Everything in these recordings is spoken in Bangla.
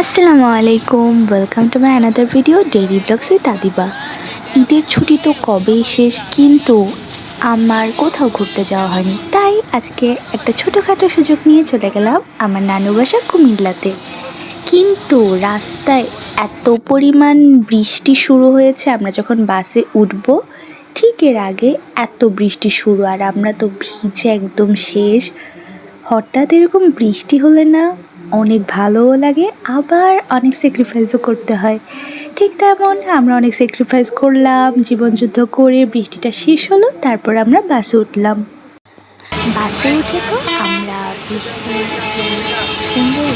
আসসালামু আলাইকুম, welcome to my another video daily blogs with Adiba. ঈদের ছুটি তো কবেই শেষ, কিন্তু আমার কোথাও ঘুরতে যাওয়া হয়নি, তাই আজকে একটা ছোটোখাটো সুযোগ নিয়ে চলে গেলাম আমার নানু বাসা কুমিল্লাতে। কিন্তু রাস্তায় এত পরিমাণ বৃষ্টি শুরু হয়েছে, আমরা যখন বাসে উঠবো ঠিক এর আগে এত বৃষ্টি শুরু, আর আমরা তো ভিজে একদম শেষ। হঠাৎ এরকম বৃষ্টি হলে না অনেক ভালোও লাগে, আবার অনেক স্যাক্রিফাইসও করতে হয়। ঠিক তেমন আমরা অনেক স্যাক্রিফাইস করলাম, জীবনযুদ্ধ করে বৃষ্টিটা শেষ হলো, তারপর আমরা বাসে উঠলাম। বাসে উঠে তো আমরা বৃষ্টি সুন্দর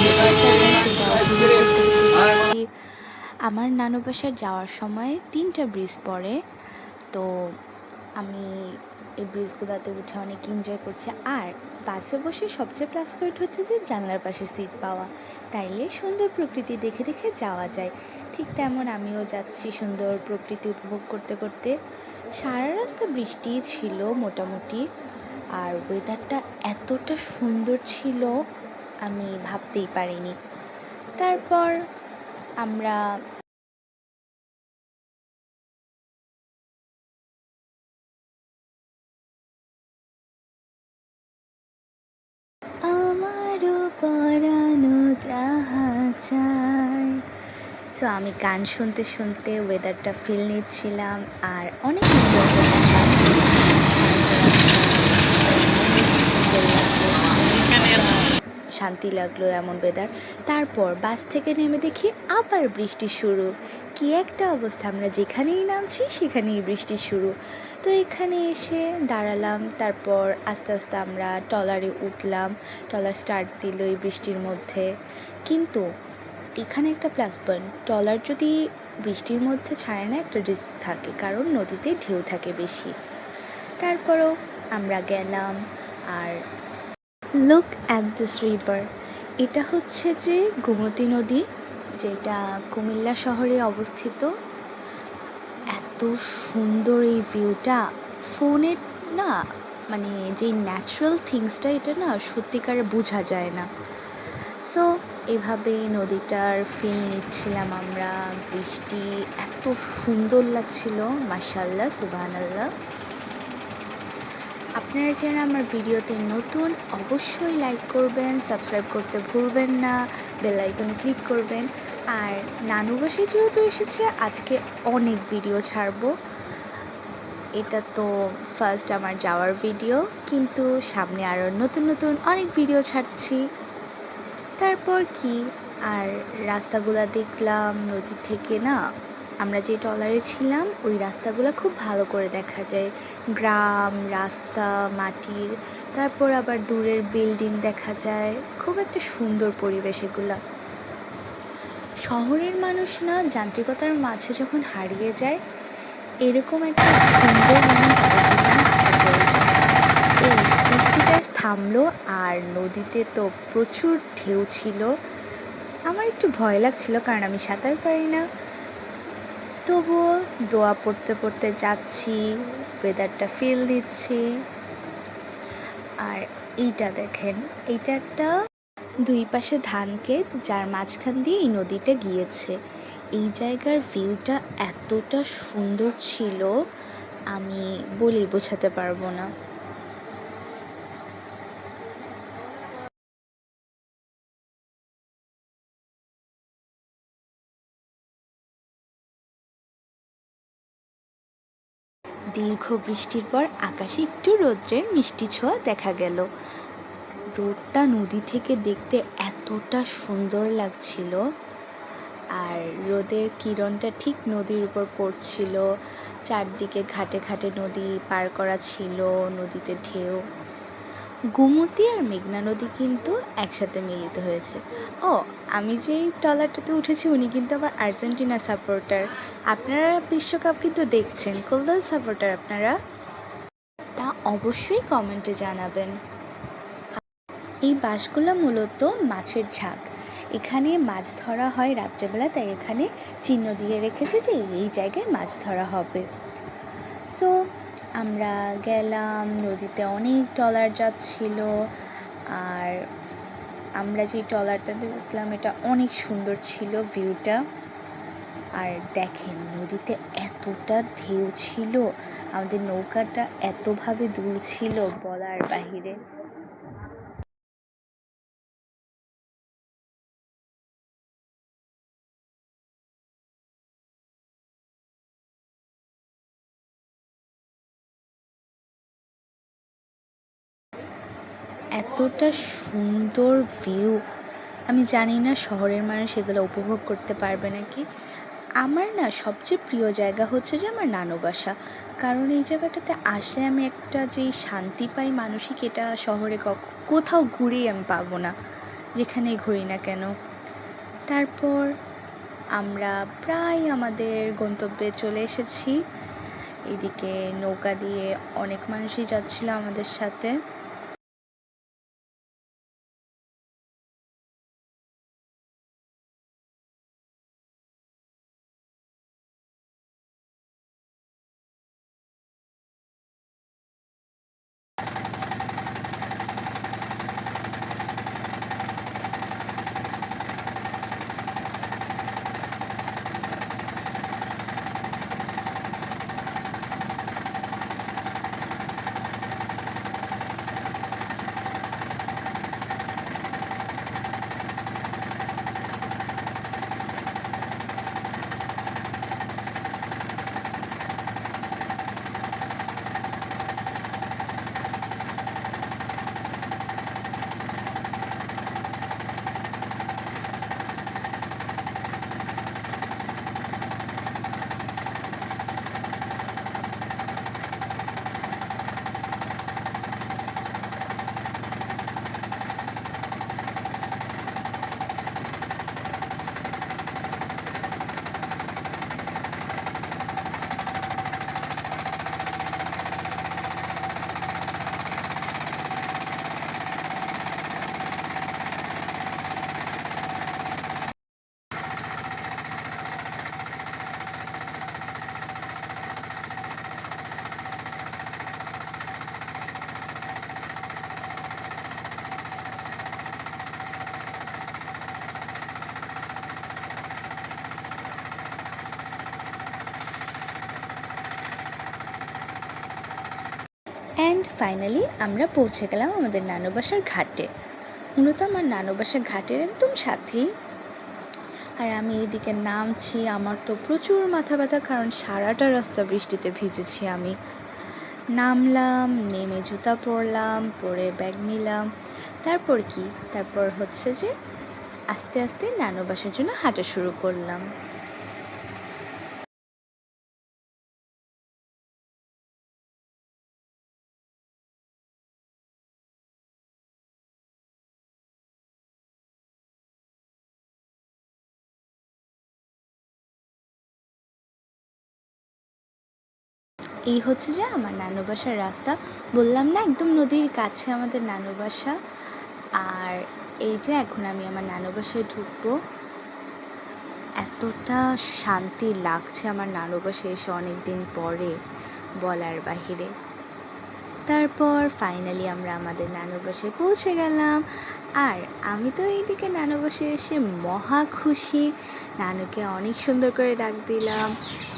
আমার নানু বাসার যাওয়ার সময় 3টা ব্রিজ পড়ে, তো আমি এই ব্রিজগুলোতে উঠে অনেক এনজয় করছি। আর বাসে বসে সবচেয়ে প্লাস পয়েন্ট হচ্ছে যে জানলার পাশে সিট পাওয়া, তাইলে সুন্দর প্রকৃতি দেখে দেখে যাওয়া যায়। ঠিক তেমন আমিও যাচ্ছি সুন্দর প্রকৃতি উপভোগ করতে করতে। সারা রাস্তা বৃষ্টিই ছিল মোটামুটি, আর ওয়েদারটা এতটা সুন্দর ছিল আমি ভাবতেই পারিনি। তারপর আমরা আমারও পরানো যাহা চায়। সো আমি গান শুনতে শুনতে ওয়েদারটা ফিল নিচ্ছিলাম আর অনেক এনজয় করলাম। শান্তি লাগলো এমন ওয়েদার। তারপর বাস থেকে নেমে দেখি আবার বৃষ্টি শুরু। কি একটা অবস্থা, আমরা যেখানেই নামছি সেখানেই বৃষ্টি শুরু। তো এখানে এসে দাঁড়ালাম, তারপর আস্তে আস্তে আমরা ট্রলারে উঠলাম। ট্রলার স্টার্ট দিল এই বৃষ্টির মধ্যে। কিন্তু এখানে একটা প্লাস পয়েন্ট, ট্রলার যদি বৃষ্টির মধ্যে ছাড়ে না একটা রিস্ক থাকে, কারণ নদীতে ঢেউ থাকে বেশি। তারপরও আমরা গেলাম। আর লুক অ্যাট দিস রিভার, এটা হচ্ছে যে গোমতী নদী, যেটা কুমিল্লা শহরে অবস্থিত। এত সুন্দর এই ভিউটা, ফোনে না মানে যে ন্যাচারাল থিংসটা এটা না সত্যিকারে বোঝা যায় না। সো এভাবে নদীটার ফিল নিচ্ছিলাম আমরা। বৃষ্টি এত সুন্দর লাগছিল, মাশাআল্লাহ সুবহানাল্লাহ। আপনারা যারা আমার ভিডিওতে নতুন অবশ্যই লাইক করবেন, সাবস্ক্রাইব করতে ভুলবেন না, বেল আইকনে ক্লিক করবেন। আর নানু বাসায় যেহেতু এসেছে আজকে অনেক ভিডিও ছাড়বো। এটা তো ফার্স্ট আমার যাওয়ার ভিডিও, কিন্তু সামনে আরও নতুন নতুন অনেক ভিডিও ছাড়ছি। তারপর কি আর রাস্তাগুলো দেখলাম নদী থেকে না, আমরা যে ট্রলারে ছিলাম ওই রাস্তাগুলো খুব ভালো করে দেখা যায়, গ্রাম রাস্তা মাটির, তারপর আবার দূরের বিল্ডিং দেখা যায়, খুব একটা সুন্দর পরিবেশ এগুলা। শহরের মানুষ না যান্ত্রিকতার মাঝে যখন হারিয়ে যায়, এরকম একটা সুন্দর এই বৃষ্টিটা থামলো, আর নদীতে তো প্রচুর ঢেউ ছিল। আমার একটু ভয় লাগছিল কারণ আমি সাঁতার পারি না, তবুও দোয়া পড়তে পড়তে যাচ্ছি, ওয়েদারটা ফিল দিচ্ছি। আর এইটা দেখেন, এইটা একটা দুই পাশে ধান ক্ষেত, যার মাঝখান দিয়ে এই নদীটা গিয়েছে। এই জায়গার ভিউটা এতটা সুন্দর ছিল আমি বলে বোঝাতে পারবো না। দীর্ঘ বৃষ্টির পর আকাশে একটু রৌদ্রের মিষ্টি ছোঁয়া দেখা গেল। রোদটা নদী থেকে দেখতে এতটা সুন্দর লাগছিল, আর রোদের কিরণটা ঠিক নদীর উপর পড়ছিল। চারদিকে ঘাটে ঘাটে নদী পার করা ছিল, নদীতে ঢেউ। গোমতী আর মেঘনা নদী কিন্তু একসাথে মিলিত হয়েছে। ও, আমি যেই ট্রলারটাতে উঠেছি উনি কিন্তু আবার আর্জেন্টিনা সাপোর্টার। আপনারা বিশ্বকাপ কিন্তু দেখছেন, কোন দল সাপোর্টার আপনারা? তা অবশ্যই কমেন্টে জানাবেন। এই বাঁশগুলো মূলত মাছের ঝাঁক, এখানে মাছ ধরা হয় রাত্রেবেলা, তাই এখানে চিহ্ন দিয়ে রেখেছে যে এই জায়গায় মাছ ধরা হবে। সো আমরা গেলাম, নদীতে অনেক ট্রলার যাচ্ছিল, আর আমরা যে ট্রলারটাতে উঠলাম এটা অনেক সুন্দর ছিল ভিউটা। আর দেখেন নদীতে এতটা ঢেউ ছিল, আমাদের নৌকাটা এতভাবে দুলছিল বলার বাহিরে। এতটা সুন্দর ভিউ, আমি জানি না শহরের মানুষ এগুলো উপভোগ করতে পারবে নাকি। আমার না সবচেয়ে প্রিয় জায়গা হচ্ছে যে আমার নানু বাসা, কারণ এই জায়গাটাতে আসলে আমি একটা যেই শান্তি পাই মানসিক, এটা শহরে কোথাও ঘুরেই আমি পাবো না, যেখানেই ঘুরি না কেন। তারপর আমরা প্রায় আমাদের গন্তব্যে চলে এসেছি। এদিকে নৌকা দিয়ে অনেক মানুষই যাচ্ছিল আমাদের সাথে। অ্যান্ড ফাইনালি আমরা পৌঁছে গেলাম আমাদের নানু বাসার ঘাটে। মূলত আমার নানু বাসার ঘাটের একদম সাথেই। আর আমি এদিকে নামছি, আমার তো প্রচুর মাথা ব্যথা, কারণ সারাটা রাস্তা বৃষ্টিতে ভিজেছি আমি। নামলাম, নেমে জুতা পরলাম, পরে ব্যাগ নিলাম। তারপর হচ্ছে যে আস্তে আস্তে নানু বাসার জন্য হাঁটা শুরু করলাম। এই হচ্ছে যে আমার নানু বাসার রাস্তা, বললাম না একদম নদীর কাছে আমাদের নানু বাসা। আর এই যে এখন আমি আমার নানু বাসায় ঢুকবো। এতটা শান্তি লাগছে আমার নানু বাসায় এসে অনেক দিন পরে, বলার বাহিরে। তারপর ফাইনালি আমরা আমাদের নানু বাসায় পৌঁছে গেলাম। আর আমি তো এইদিকে নানু বাসায় এসে মহা খুশি, নানুকে অনেক সুন্দর করে ডাক দিলাম,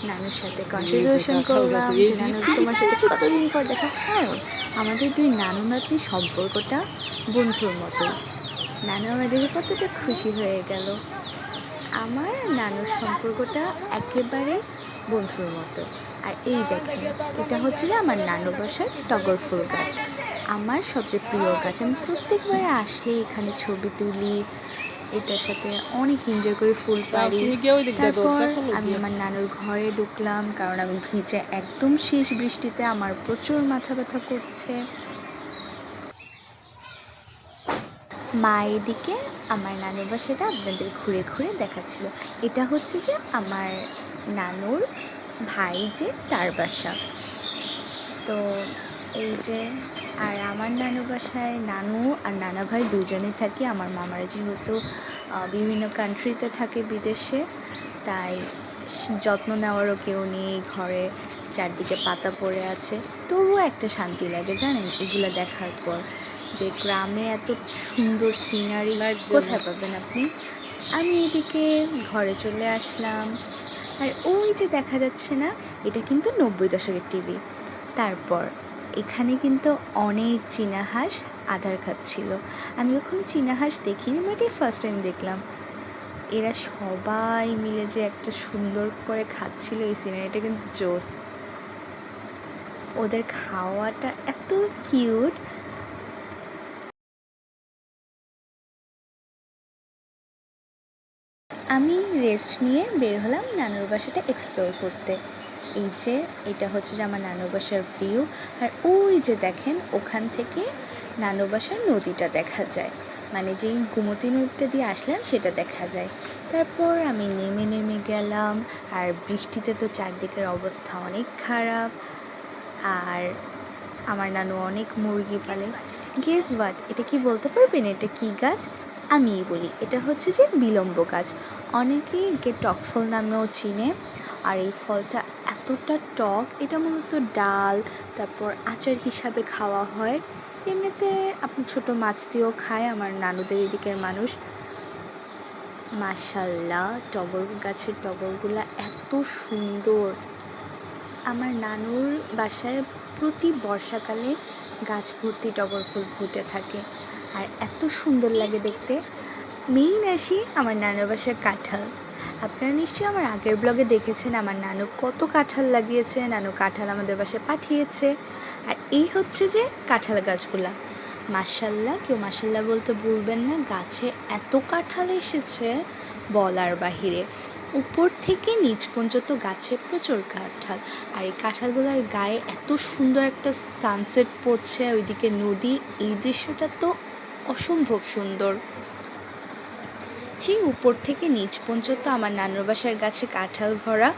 নানুর সাথে কন্ট্রিবিউশন করলাম যে নানু তোমার সাথে কতদিন পর দেখা। হ্যাঁ, আমাদের দুই নানু নাতনি সম্পর্কটা বন্ধুর মতো। নানু আমার দেখে কতটা খুশি হয়ে গেল। আমার নানুর সম্পর্কটা একেবারে বন্ধুর মতো। আর এই দেখেন, এটা হচ্ছে আমার নানু বাসার টগর ফুল গাছ, আমার সবচেয়ে প্রিয় গাছ। আমি প্রত্যেকবার আসলে এখানে ছবি তুলি, এটার সাথে অনেক এনজয় করে ফুল পারি। তারপর আমি আমার নানুর ঘরে ঢুকলাম, কারণ আমি ভিজে একদম শেষ বৃষ্টিতে, আমার প্রচুর মাথা ব্যথা করছে। মা এদিকে আমার নানুর বাসাটা আপনাদের ঘুরে ঘুরে দেখাচ্ছিল। এটা হচ্ছে যে আমার নানুর ভাই যে তার বাসা। তো এই যে, আর আমার নানু বাসায় নানু আর নানা ভাই দুজনেই থাকি। আমার মামারা যেহেতু বিভিন্ন কান্ট্রিতে থাকে বিদেশে, তাই যত্ন নেওয়ারও কেউ নেই, ঘরে চারদিকে পাতা পড়ে আছে, তবুও একটা শান্তি লাগে জানেন এগুলো দেখার পর। যে গ্রামে এত সুন্দর সিনারি কোথায় পাবেন আপনি। আমি এদিকে ঘরে চলে আসলাম, আর ওই যে দেখা যাচ্ছে না, এটা কিন্তু 90 দশকের টিভি। তারপর এখানে কিন্তু অনেক চীনা হাঁস আধার খাচ্ছিল। আমি কখনো চীনা হাঁস দেখিনি, বাট এই ফার্স্ট টাইম দেখলাম। এরা সবাই মিলে যে একটা সুন্দর করে খাচ্ছিল, এই সিনারিটা কিন্তু জোস। ওদের খাওয়াটা এত কিউট। আমি রেস্ট নিয়ে বের হলাম নানুর বাসাটা এক্সপ্লোর করতে। এই যে এটা হচ্ছে যে আমার নানুর বাসার ভিউ, আর ওই যে দেখেন ওখান থেকে নানুর বাসার নদীটা দেখা যায়, মানে যেই গোমতী নদীটা দিয়ে আসলাম সেটা দেখা যায়। তারপর আমি নেমে নেমে গেলাম, আর বৃষ্টিতে তো চারদিকের অবস্থা অনেক খারাপ। আর আমার নানু অনেক মুরগি পালে। গেস হোয়াট, এটা কি বলতে পারবেন এটা কি গাছ? আমিই বলি, এটা হচ্ছে যে বিলম্ব গাছ। অনেকেই একে টক ফল নামেও চিনে। আর এই ফলটা এতটা টক, এটা মূলত ডাল, তারপর আচার হিসাবে খাওয়া হয়। এমনিতে আপনি ছোট মাছ দিয়েও খায় আমার নানুদের এদিকের মানুষ। মাশাল্লাহ, টগর গাছের টগরগুলা এত সুন্দর। আমার নানুর বাসায় প্রতি বর্ষাকালে গাছ ভর্তি টগর ফুল ফুটে থাকে, আর এত সুন্দর লাগে দেখতে। মেইন আসি আমার নানুর বাসার কাঁঠাল। আপনারা নিশ্চয়ই আমার আগের ব্লগে দেখেছেন আমার নানু কত কাঁঠাল লাগিয়েছে, নানু কাঁঠাল আমাদের বাসায় পাঠিয়েছে। আর এই হচ্ছে যে কাঁঠাল গাছগুলা। মাশাল্লাহ, কেউ মাশাল্লাহ বলতে ভুলবেন না, গাছে এত কাঁঠাল এসেছে বলার বাহিরে। উপর থেকে নিচ পর্যন্ত গাছে প্রচুর কাঁঠাল, আর এই কাঁঠালগুলোর গায়ে এত সুন্দর একটা সানসেট পড়ছে, ওইদিকে নদী, এই দৃশ্যটা তো অসম্ভব সুন্দর। সেই উপর থেকে নিচ পর্যন্ত আমার নানুর বাসার গাছে কাঁঠাল ভরা।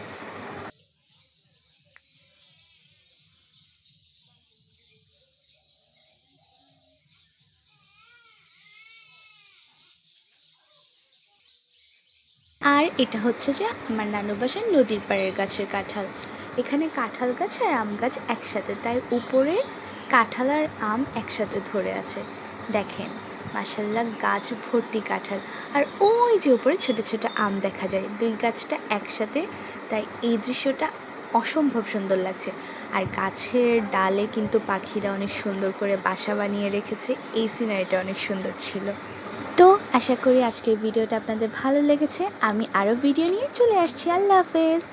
আর এটা হচ্ছে যে আমার নানুর বাসার নদীর পাড়ের গাছের কাঁঠাল। এখানে কাঁঠাল গাছ আর আম গাছ একসাথে, তাই উপরে কাঁঠাল আর আম একসাথে ধরে আছে। দেখেন মাশাল্লাহ, গাছ ভর্তি কাঁঠাল, আর ওই যে উপরে ছোটো ছোটো আম দেখা যায়, দুই গাছটা একসাথে, তাই এই দৃশ্যটা অসম্ভব সুন্দর লাগছে। আর গাছের ডালে কিন্তু পাখিরা অনেক সুন্দর করে বাসা বানিয়ে রেখেছে, এই সিনারিটা অনেক সুন্দর ছিল। তো আশা করি আজকের ভিডিওটা আপনাদের ভালো লেগেছে। আমি আরও ভিডিও নিয়ে চলে আসছি। আল্লাহ হাফেজ।